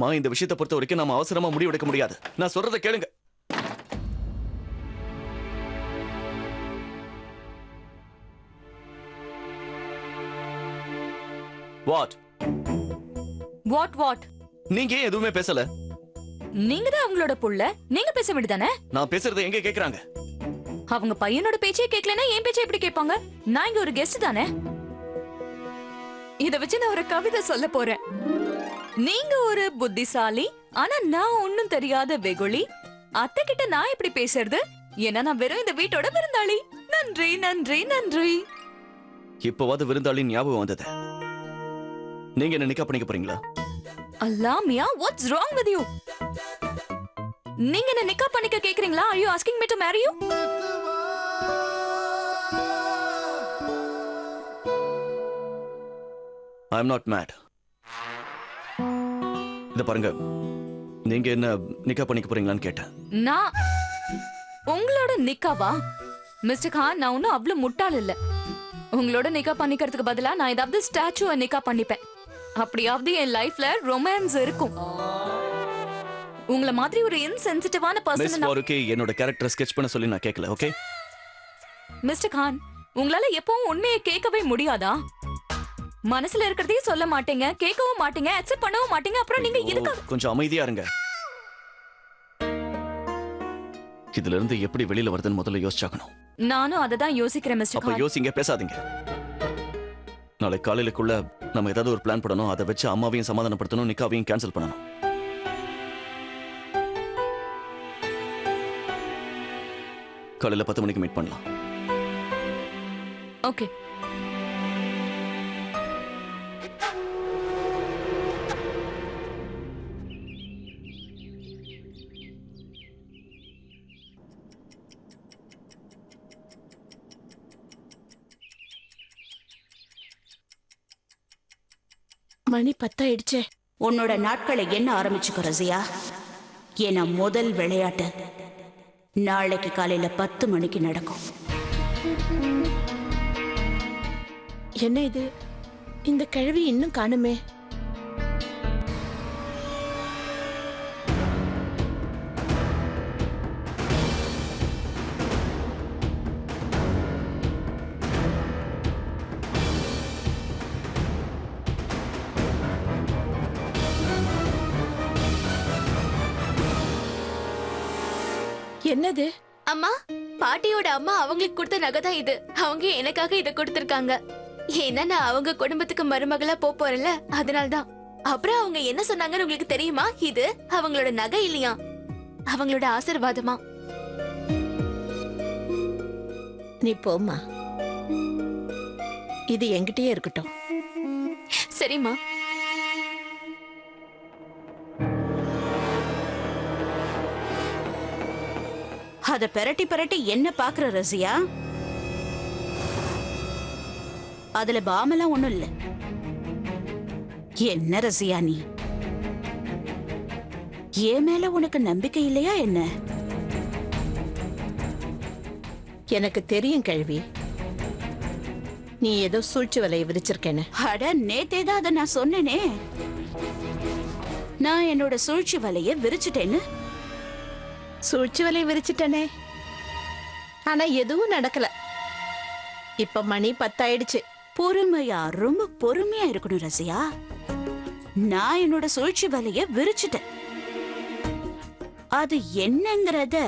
அம்மா, இந்த விஷயத்தை பொறுத்த வரைக்கும் நாம அவசரமா முடிவெடுக்க முடியாது. நான் சொல்றதை கேளுங்க. What what what? நீங்க ஏன் எதுவுமே பேசல? நீங்க தான் அவங்களோட புள்ள, நீங்க பேச வேண்டியதானே? நான் பேசுறதை எங்க கேக்குறாங்க? அவங்க பையனோட பேச்சே கேட்கலனா என் பேச்சை எப்படி கேட்பாங்க? நான் இங்க ஒரு கெஸ்ட் தானே. இத வச்சு நான் ஒரு கவிதை சொல்ல போறேன். நீங்க ஒரு புத்திசாலி, ஆனா நான் ஒண்ணும் தெரியாத வெகுளி. அத்தை கிட்ட நான் எப்படி பேசுறது? ஏன்னா நான் வெறும் இந்த வீட்டோட விருந்தாளி. நன்றி நன்றி நன்றி. இப்போவாது விருந்தாளி ஞாபகம் வந்தது. நீங்க என்ன நிக்கா பண்ணிக்க போறீங்களா? அல்லாமியா, what's wrong with you? நீங்க என்ன நிக்கா பண்ணிக்க கேக்குறீங்களா? Are you asking me to marry you? I'm not mad. இத பாருங்க, நீங்க என்ன நிக்கா பண்ணிக்க போறீங்களான்னு கேட்டேன். நான் உங்களோட நிக்காவா? மிஸ்டர் கான், நான் ஒன்னும் அவ்வளவு முட்டாள் இல்ல. உங்களோட நிக்கா பண்ணிக்கிறதுக்கு பதிலா நான் ஏதாவது ஸ்டாச்சுவை நிக்கா பண்ணிப்பேன். அப்படியாவது என் லைஃப்ல ரொமான்ஸ் இருக்கும். உங்களை மாதிரி ஒரு இன்சென்சிட்டிவான மிஸ் பர்சன் ஃபாரூக்கி, என்னோட கேரக்டரை ஸ்கெட்ச் பண்ண சொல்லி நான் கேட்கல. ஓகே மிஸ்டர் கான், உங்களால எப்பவும் உண்மையை கேட்கவே முடியாதா? மனசுல இருக்கிறதையும் சொல்ல மாட்டீங்க, கேட்கவும் மாட்டீங்க, அக்செப்ட் பண்ணவும் மாட்டீங்க. அப்புறம் நீங்க இதுக்கு கொஞ்சம் அமைதியா இருங்க. இதுல இருந்து எப்படி வெளியில வருதுன்னு முதல்ல யோசிச்சாக்கணும். நானும் அதை தான் யோசிக்கிறேன் மிஸ்டர் அப்ப கான். யோசிங்க, பேசாதீங்க. நாளை காலையிலுக்குள்ள நம்ம ஏதாவது ஒரு பிளான் பண்ணணும். அதை வச்சு அம்மாவையும் சமாதானப்படுத்தணும், நிக்காவையும் கேன்சல் பண்ணணும். காலையில 10 மணிக்கு மீட் பண்ணலாம். ஓகே. மணி 10 ஆயிடுச்சே. உன்னோட நாட்களை என்ன ஆரம்பிச்சுக்க ரசியா. ஏன்னா முதல் விளையாட்டு நாளைக்கு காலையில 10 மணிக்கு நடக்கும். என்ன இது, இந்த கிழவி இன்னும் காணுமே? என்னது? அம்மா, பாட்டியோட அம்மா அவங்களுக்கு கொடுத்த நகை தான் இது. அவங்க எனக்காக இத கொடுத்திருக்காங்க. ஏன்னா நான் அவங்க குடும்பத்துக்கு மருமகளா போறேன்ல, அதனால்தான். அப்புறம் அவங்க என்ன சொன்னாங்கன்னு உங்களுக்கு தெரியுமா? இது அவங்களோட நகை இல்லையா, அவங்களோட ஆசீர்வாதமா. நீ போம்மா, இது என்கிட்டயே இருக்கட்டும். சரிம்மா. அத பெரட்டி பெரட்டி என்ன பாக்குற ரசியா? அதுல பாமெல்லாம் ஒண்ணும் இல்ல. என்ன ரசியா நீ, ஏன் மேல உனக்கு நம்பிக்கை இல்லையா என்ன? எனக்கு தெரியும் கிழவி, நீ ஏதோ சூழ்ச்சி வலையை விரிச்சிருக்கேன்னு. அட, நேத்தே தான் அதை நான் சொன்னேனே. நான் என்னோட சூழ்ச்சி வலைய விரிச்சிட்டேன்னு. சூழ்ச்சி வலையை விரிச்சிட்டனே, ஆனா எதுவும் நடக்கல. இப்ப மணி 10 ஆயிடுச்சு. பொறுமையா, ரொம்ப பொறுமையா இருக்கணும் ரசியா. நான் என்னோட சூழ்ச்சி வலைய விரிச்சிட்டேன். அது என்னங்கறத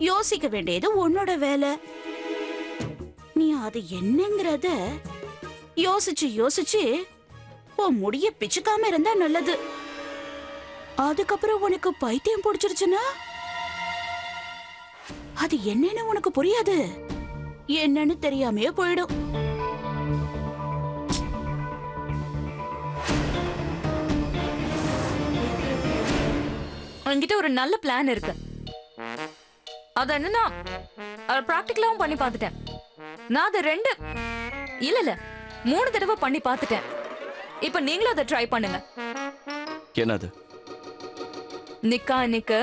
யோசிக்க வேண்டியது உன்னோட வேலை. நீ அது என்னங்கறத யோசிச்சு யோசிச்சு உன் முடிய பிச்சுக்காம இருந்தா நல்லது. அதுக்கப்புறம் உனக்கு பைத்தியம் பிடிச்சிருச்சுன்னா அது என்னன்னு உனக்கு புரியாது. என்னன்னு தெரியாமையே போயிடும். என்கிட்ட ஒரு நல்ல பிளான் இருக்கு. அது என்னன்னா, அதை பிராக்டிகலாவும் பண்ணி பார்த்துட்டேன். நான் அதை 2 இல்ல 3 தடவை பண்ணி பார்த்துட்டேன். இப்ப நீங்களும் அதை ட்ரை பண்ணுங்க. என்னது? நிக்கா நிக்க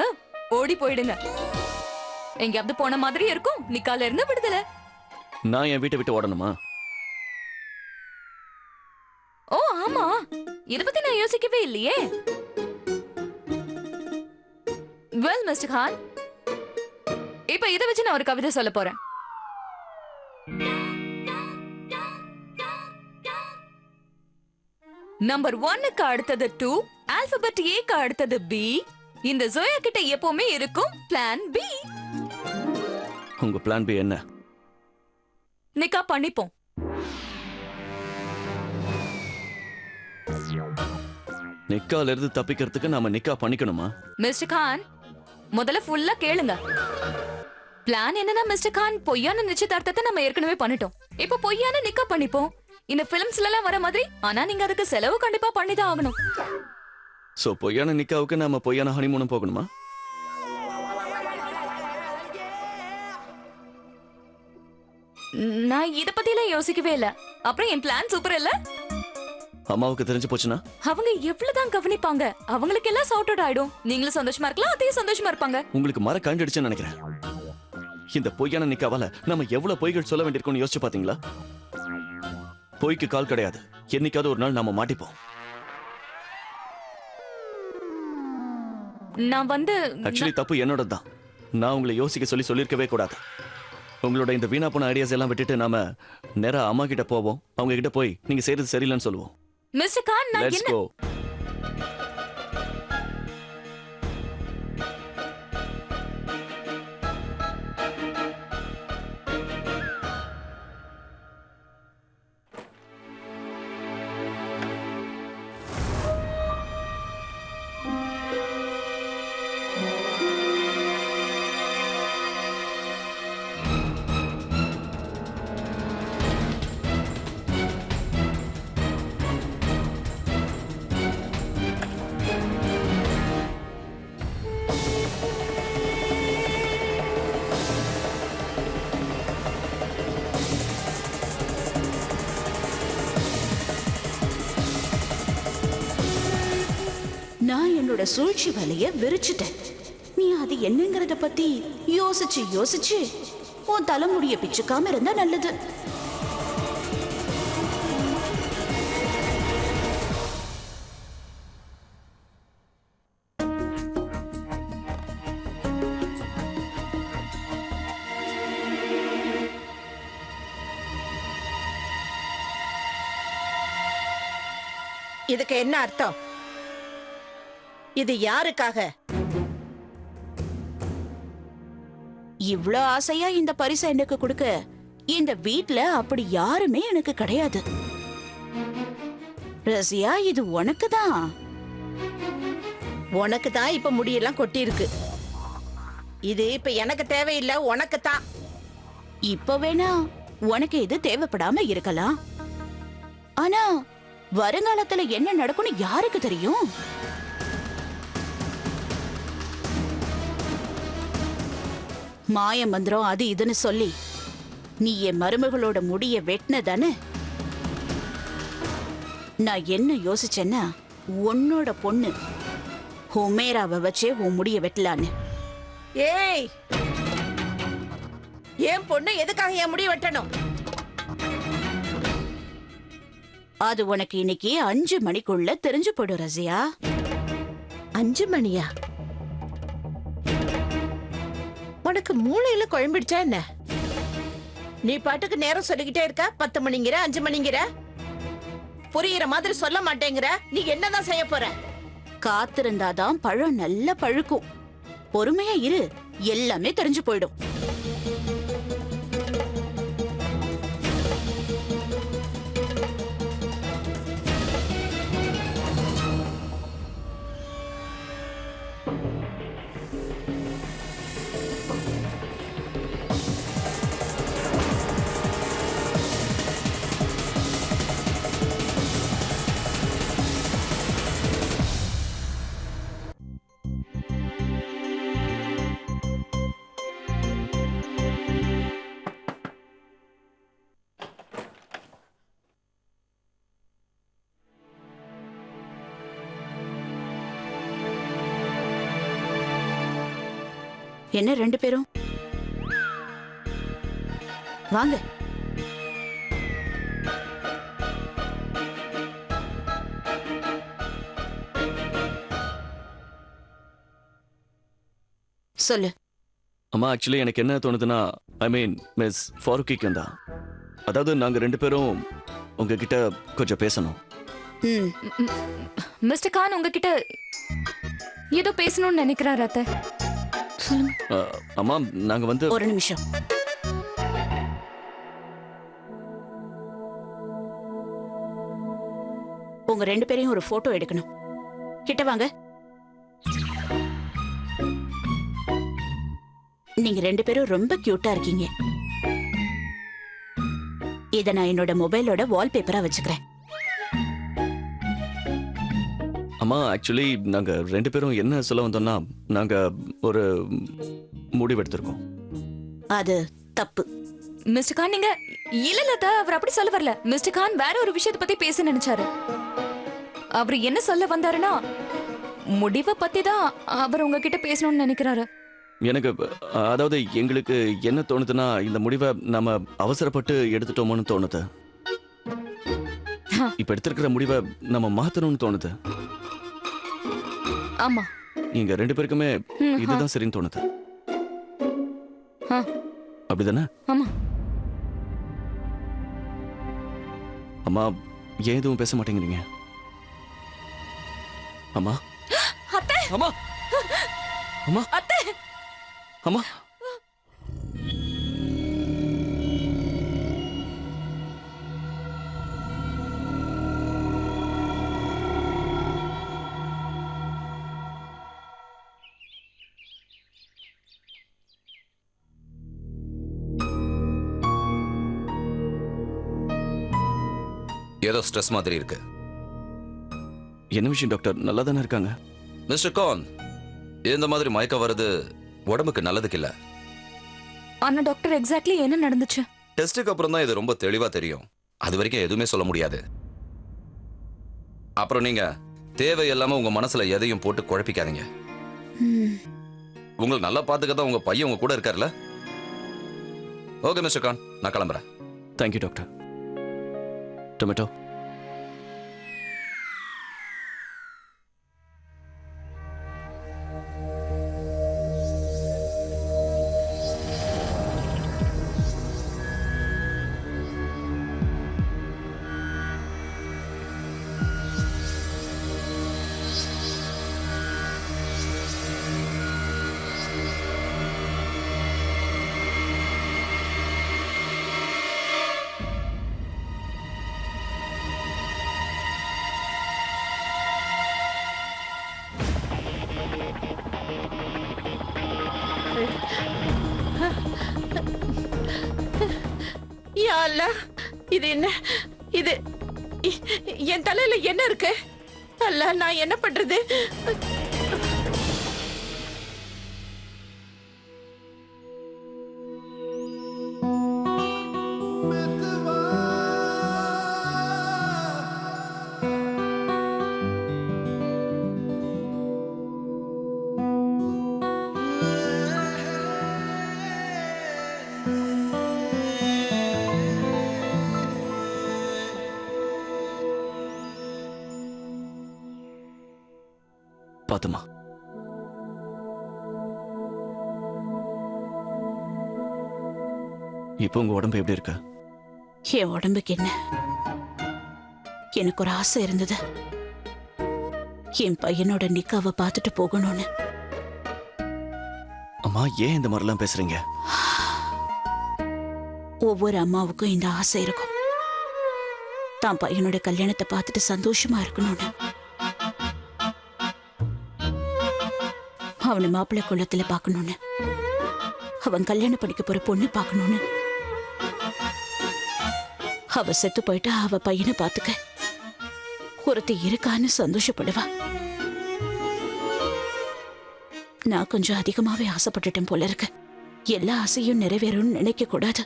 ஓடி போயிடுங்க. எங்கயாவது போன மாதிரி இருக்கும். நிக்கால இருந்து விடுதலை. நான் என் வீட்டை விட்டு ஓடணுமா? ஓ ஆமா, இத பத்தி நான் யோசிக்கவே இல்லையே. வெல் மிஸ்டர் கான், இப்ப இதை வச்சு நான் ஒரு கவிதை சொல்ல போறேன். நம்பர் 1க்கு அடுத்தது 2, ஆல்பபெட் ஏக்கு அடுத்தது பி. இந்த ஜோயா கிட்ட எப்பவுமே இருக்கும் பிளான் பி. உங்க பிளான் பி என்ன? நிக்கா பண்ணிப்போம். நிக்கால இருந்து தப்பிக்கிறதுக்கு நாம நிக்கா பண்ணிக்கணுமா? மிஸ்டர் கான், முதல்ல ஃபுல்லா கேளுங்க. பிளான் என்னன்னா மிஸ்டர் கான், பொய்யான நிச்சயதார்த்தத்தை நம்ம ஏற்கனவே பண்ணிட்டோம். இப்ப பொய்யான நிக்கா பண்ணிப்போம். இந்த பிலிம்ஸ்ல எல்லாம் வர மாதிரி. ஆனா நீங்க அதுக்கு செலவு கண்டிப்பா பண்ணிதான் ஆகணும். சோ பொய்யான நிக்காவுக்கு நாம பொய்யான ஹனிமூனும் போகணுமா? நான் இத பத்தி எல்லாம் யோசிக்கவே இல்ல. அப்புறம் என் பிளான் சூப்பர் இல்ல? அம்மாவுக்கு தெரிஞ்சு போச்சுன்னா அவங்க எவ்வளவுதான் கவனிப்பாங்க, அவங்களுக்கு எல்லாம் சார்ட் அவுட் ஆயிடும். நீங்களும் சந்தோஷமா இருக்கலாம், அதையும் சந்தோஷமா இருப்பாங்க. உங்களுக்கு மர கண்டிடுச்சுன்னு நினைக்கிறேன். இந்த பொய்யான நிக்காவால நம்ம எவ்வளவு பொய்கள் சொல்ல வேண்டியிருக்கும்னு யோசிச்சு பாத்தீங்களா? பொய்க்கு கால் கிடையாது. என்னைக்காவது ஒரு நாள் நாம மாட்டிப்போம். நான் வந்து ஆக்சுவலி தப்பு என்னோட தான். நான் உங்களை யோசிக்க சொல்லியிருக்கவே கூடாது. உங்களோட இந்த வீணா போன ஐடியாஸ் எல்லாம் விட்டுட்டு நாம நேரா அம்மா கிட்ட போவோம். அவங்க கிட்ட போய் நீங்க செய்யறது சரியில்லைன்னு சொல்லுவோம். மிஸ்டர் கான், நான் லெட்ஸ் என்ன கோ. நான் என்னோட சூழ்ச்சி வலைய விரிச்சிட்டேன். நீ அது என்னங்கறத பத்தி யோசிச்சு யோசிச்சு உன் தலைமுடிய பிச்சுக்காம இருந்தா நல்லது. இதுக்கு என்ன அர்த்தம்? இது யாருக்காக? இவ்ளோ ஆசையா இந்த பரிசை எனக்கு கொடுக்க இந்த வீட்ல அப்படி யாருமே எனக்கு கிடையாது. ரசியா, இது உனக்கு தான். உனக்கு தான் இப்ப முடியெல்லாம் கொட்டி இருக்கு. இது இப்ப எனக்கு தேவையில்லை, உனக்கு தான். இப்ப வேணா உனக்கு இது தேவைப்படாம இருக்கலாம். ஆனா வருங்காலத்துல என்ன நடக்கும்னு யாருக்கு தெரியும்? மாய மந்திரம் அது இதுன்னு சொல்லி நீ என் மருமகளோட முடிய வெட்டினதானே? நான் என்ன யோசிச்சேன்னா, உன்னோட பொண்ணு ஹுமேராவை வச்சே உன் முடிய வெட்டலான்னு. ஏய், என் பொண்ணு எதுக்காக என் முடி வெட்டணும்? அது உனக்கு இன்னைக்கு 5 மணிக்குள்ள தெரிஞ்சு போடும் ரசியா. 5 மணியா? உனக்கு மூளையில குழம்பிடுச்சா என்ன? நீ பாட்டுக்கு நேரம் சொல்லிக்கிட்டே இருக்க. 10 மணிங்கிற, 5 மணிங்கிற, புரியுற மாதிரி சொல்ல மாட்டேங்கிற. நீ என்னதான் செய்ய போற? காத்திருந்தாதான் பழம் நல்லா பழுக்கும். பொறுமையா இரு, எல்லாமே தெரிஞ்சு போயிடும். என்ன 2 பேரும் வாங்க. சொல்லு. அம்மா ஆக்சுவலி எனக்கு என்ன தோணுதுன்னா ஐ மீன் மிஸ் ஃபாரூக்கிக்கும் தான். அதாவது நாங்க ரெண்டு பேரும் உங்ககிட்ட கொஞ்சம் பேசணும். ம், மிஸ்டர் கான் உங்ககிட்ட ஏதோ பேசணும்னு நினைக்கிறாரு அத்தை. சொல்லுங்க. அம்மா நாங்க வந்து ஒரு நிமிஷம். உங்க ரெண்டு பேரையும் ஒரு போட்டோ எடுக்கணும். கிட்ட வாங்க. நீங்க ரெண்டு பேரும் ரொம்ப கியூட்டா இருக்கீங்க. இத நான் என்னோட மொபைலோட வால்பேப்பரா வச்சுக்கிறேன். அம்மா ஆக்சுவலி நாங்க ரெண்டு பேரும் என்ன சொல்ல வந்தோம்னா நாங்க ஒரு முடிவு எடுத்திருக்கோம். அது தப்பு. மிஸ்டர் கான் நீங்க இல்ல அத்தை, அவர் அப்படி சொல்ல வரல. மிஸ்டர் கான் வேற ஒரு விஷயத்தை பத்தி பேச நினைச்சாரு. அவர் என்ன சொல்ல வந்தாருன்னா முடிவை பத்தி தான் அவர் உங்ககிட்ட பேசணும்னு நினைக்கிறாரு. எனக்கு அதாவது எங்களுக்கு என்ன தோணுதுன்னா இந்த முடிவை நம்ம அவசரப்பட்டு எடுத்துட்டோமோன்னு தோணுது. இப்ப எடுத்திருக்கிற முடிவை நம்ம மாத்தணும்னு தோணுது. ஆமா. நீங்க ரெண்டு பேருக்குமே இதுதான் சரின்னு தோணுது. ஆ, அப்படிதானே? ஆமா. அம்மா ஏன் எதுவும் பேச மாட்டேங்கிறீங்க? அம்மா அத்தை, அம்மா அம்மா அத்தை. அம்மா ஏதோ ஸ்ட்ரெஸ் மாதிரி இருக்கு. என்ன விஷயம் டாக்டர்? நல்லா தானே இருக்காங்க? மிஸ்டர் கான், இந்த மாதிரி மயக்கம் வருது உடம்புக்கு நல்லதுக்கு இல்ல. ஆனா டாக்டர் எக்ஸாக்ட்லி என்ன நடந்துச்சு? டெஸ்டுக்கு அப்புறம் தான் இது ரொம்ப தெளிவா தெரியும். அது வரைக்கும் எதுவுமே சொல்ல முடியாது. அப்புறம் நீங்க தேவையில்லாம உங்க மனசுல எதையும் போட்டு குழப்பிக்காதீங்க. உங்களை நல்லா பாத்துக்க தான் உங்க பையன் உங்க கூட இருக்காருல்ல. ஓகே மிஸ்டர் கான், நான் கிளம்புறேன். Thank you doctor. டொமேட்டோ. யா அல்லாஹ், இது என்ன? இது என் தலையில என்ன இருக்கு? அல்லாஹ், நான் என்ன பண்றது? பாத்துமா. இப்போ உங்க உடம்பு எப்படி இருக்கு? என் உடம்புக்கு என்ன? எனக்கு ஒரு ஆசை இருந்தது, என் பையனோட நிக்காவை பார்த்துட்டு போகணும்னு. அம்மா ஏன் இந்த மாதிரிலாம் பேசுறீங்க? ஒவ்வொரு அம்மாவுக்கும் இந்த ஆசை இருக்கும், தான் பையனோட கல்யாணத்தை பார்த்துட்டு சந்தோஷமா இருக்கணும்னு. அவனை மாப்பிள்ளை குளத்துல பார்க்கணும்னு, அவன் கல்யாணம் படிக்க போற பொண்ணு பார்க்கணும்னு. அவ செத்து போயிட்டா அவ பையனை பார்த்துக்க ஒருத்தி இருக்கான்னு சந்தோஷப்படுவா. நான் கொஞ்சம் அதிகமாவே ஆசைப்பட்டுட்டேன் போல இருக்கு. எல்லா ஆசையும் நிறைவேறும்னு நினைக்க கூடாது.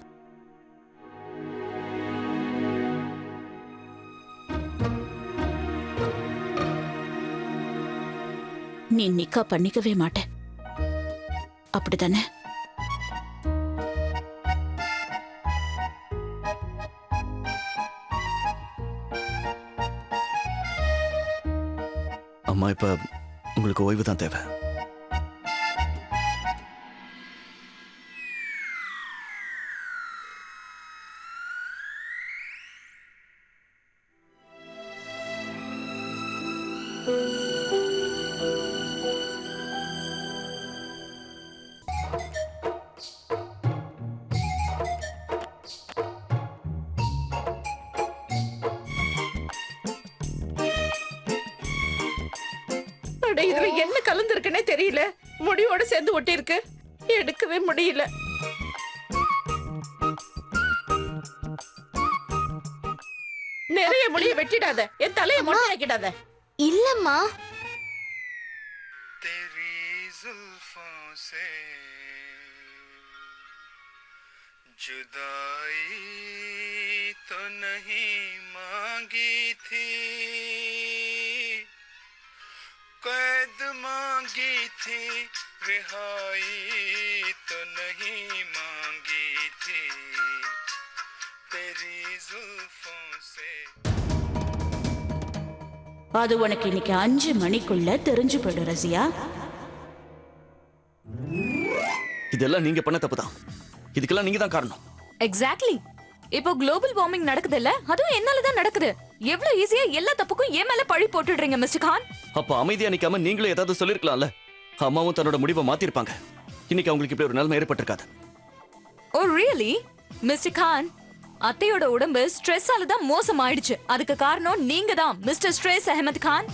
நீ நிக்கா பண்ணிக்கவே மாட்ட, அப்படித்தானே? அம்மா இப்ப உங்களுக்கு ஓய்வு தான் தேவை. என்ன கலந்துருக்குன்னே தெரியல. முடியோட சேர்ந்து ஒட்டியிருக்கு. எடுக்கவே முடியல. நிறைய முடிய வெட்டிடாத. என் தலையை மொட்டையாக்கிடாத. இல்லம்மா. तेरी जुल्फों से जुदाई तो नहीं मांगी थी, कैद मांगी थी, रिहाई तो नहीं मांगी थी, तेरी जुल्फों से। அது உனக்கு இன்னைக்கு 5 மணிக்குள்ள தெரிஞ்சு போயிடும் ரசியா. இதெல்லாம் நீங்க பண்ண தப்புதான். இதுக்கெல்லாம் நீங்க தான் காரணம். எக்ஸாக்ட்லி. இப்போ குளோபல் வார்மிங் நடக்குது இல்ல, அதுவும் என்னால தான் நடக்குது. எவ்வளவு ஈஸியா எல்லா தப்புக்கும் என் மேல பழி போட்டுடுறீங்க மிஸ்டர் கான். அப்ப அமைதியா நிக்காம நீங்களும் ஏதாவது சொல்லிருக்கலாம்ல. அம்மாவும் தன்னோட முடிவை மாத்திருப்பாங்க. இன்னைக்கு அவங்களுக்கு இப்படி ஒரு நிலைமை ஏற்பட்டிருக்காது. Oh really? மிஸ்டர் கான், அத்தையோட உடம்பு ஸ்ட்ரெஸ்ஸால தான் மோசமாயிடுச்சு. அதுக்கு காரணம் நீங்க தான் mister stress Ahmad Khan.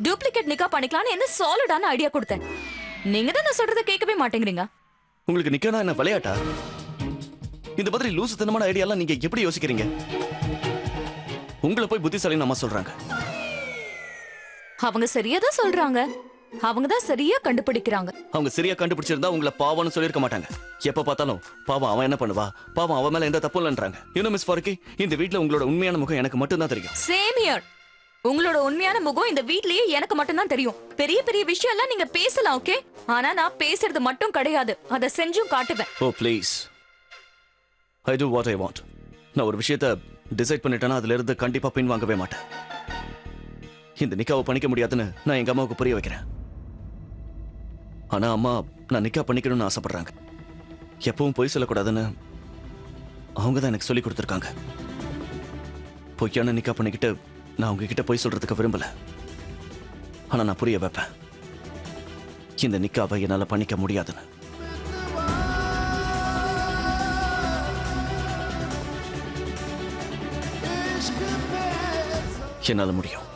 Duplicate நிக்கா பண்ணிக்கலாம்னு என்ன சாலிடான ஐடியா கொடுத்தேன். நீங்க தான் நான் சொல்றதை கேட்கவே மாட்டேங்கிறீங்க. உங்களுக்கு நிக்கனா என்ன விளையாட்டா? இந்த மாதிரி லூசுத்தனமான ஐடியாலாம் நீங்க எப்படி யோசிக்கிறீங்க? உங்களை போய் புத்திசாலின்னு அம்மா சொல்றாங்க. அவங்க சரியா தான் சொல்றாங்க. அவங்க தான் சரியா கண்டுபிடிக்கிறாங்க. அவங்க சரியா கண்டுபிடிச்சிருந்தா உங்களை பாவம்னு சொல்லிருக்க மாட்டாங்க. எப்ப பார்த்தாலும் பாவம் அவன் என்ன பண்ணுவா, பாவம் அவன் மேல எந்த தப்பும் இல்லைன்றாங்க. இன்னும் மிஸ் ஃபாருக்கி, இந்த வீட்ல உங்களோட உண்மையான முகம் எனக்கு மட்டும் தான் தெரியும். Same here. உங்களோட உண்மையான முகம் இந்த வீட்லயே எனக்கு மட்டும் தான் தெரியும். பெரிய பெரிய விஷயம் எல்லாம் நீங்க பேசலாம், ஓகே? ஆனா நான் பேசுறது மட்டும் கிடையாது, அதை செஞ்சும் காட்டுவேன். ஓ please, I to what I want. நான் ஒரு விஷயத்த டிசைட் பண்ணிட்டேன்னா அதுல இருந்து கண்டிப்பா பின் வாங்கவே மாட்டேன். இந்த நிக்காவை பண்ணிக்க முடியாதுன்னு நான் எங்க அம்மாவுக்கு புரிய வைக்கிறேன். ஆனா அம்மா நான் நிக்கா பண்ணிக்கணும்னு ஆசைப்படுறாங்க. எப்பவும் பொய் சொல்லக்கூடாதுன்னு அவங்க தான் எனக்கு சொல்லி கொடுத்துருக்காங்க. பொய்யான நிக்கா பண்ணிக்கிட்டு நான் அவங்க கிட்ட பொய் சொல்றதுக்கு விரும்பல. ஆனா நான் புரிய வைப்பேன், இந்த நிக்காவை என்னால பண்ணிக்க முடியாதுன்னு. என்னால முடியும்.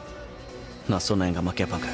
நான் சொன்ன எங்க அம்மா கேட்பாங்க.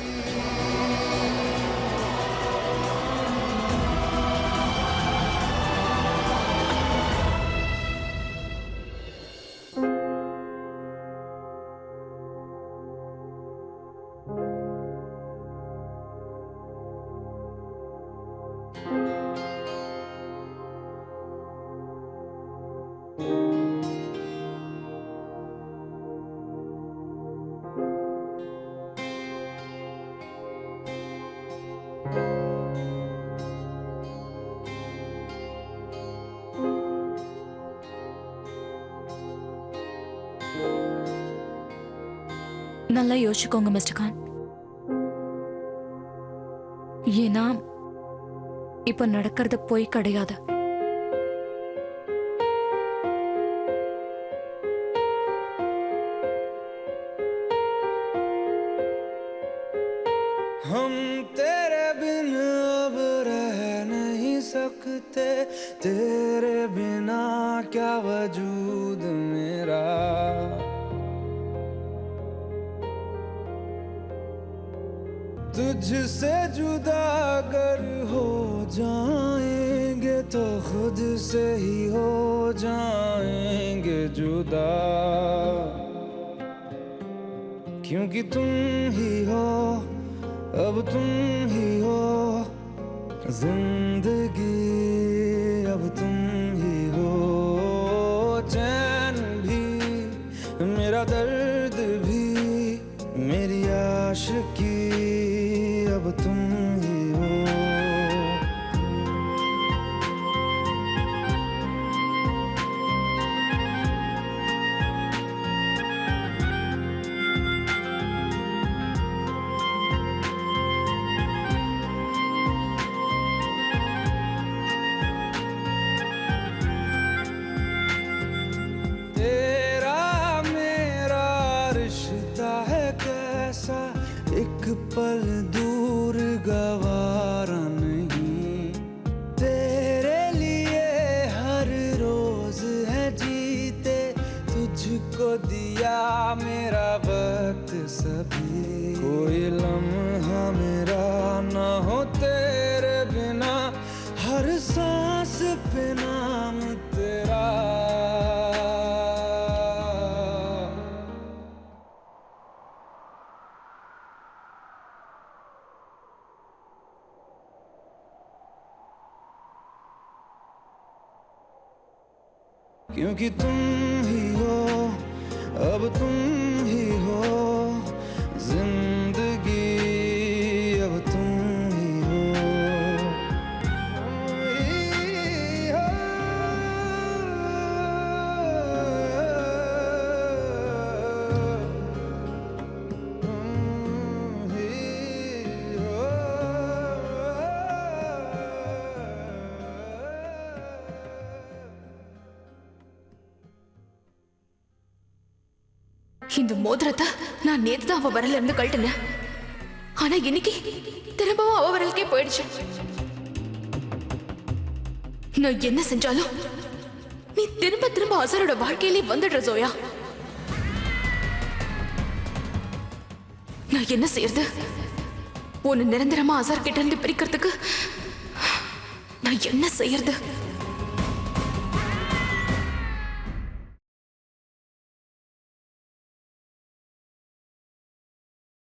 நல்லா யோசிச்சுக்கோங்க மிஸ்டர் கான். ஏன்னா இப்ப நடக்கிறது பொய் கிடையாது. हम तेरे बिन अब रह नहीं सकते, तेरे बिना क्या वजूद मेरा, तुझसे जुदा अगर हो जाएंगे तो खुद से ही हो जाएंगे जुदा, क्योंकि तुम ही हो, अब तुम ही हो जिंदगी, अब तुम ही हो चैन भी, मेरा दर्द भी, मेरी आशिकी, अब तुम ही हो। नाम तेरा क्योंकि तुम ही हो अब तुम ही हो जिंदगी अब तुम ही हो இந்த மோதிரத்தை நான் நேத்து தான் அவ வரல இருந்து கழட்டினேன். ஆனா இன்னைக்கு திரும்பவும் அவ வரலுக்கே போயிடுச்சு. நான் என்ன செஞ்சாலும் நீ திரும்ப திரும்ப அசரோட வாழ்க்கையிலே வந்துடுற ஜோயா. நான் என்ன செய்யறது? உன்னை நிரந்தரமா அசார் கிட்ட இருந்து பிரிக்கிறதுக்கு நான் என்ன செய்யறது?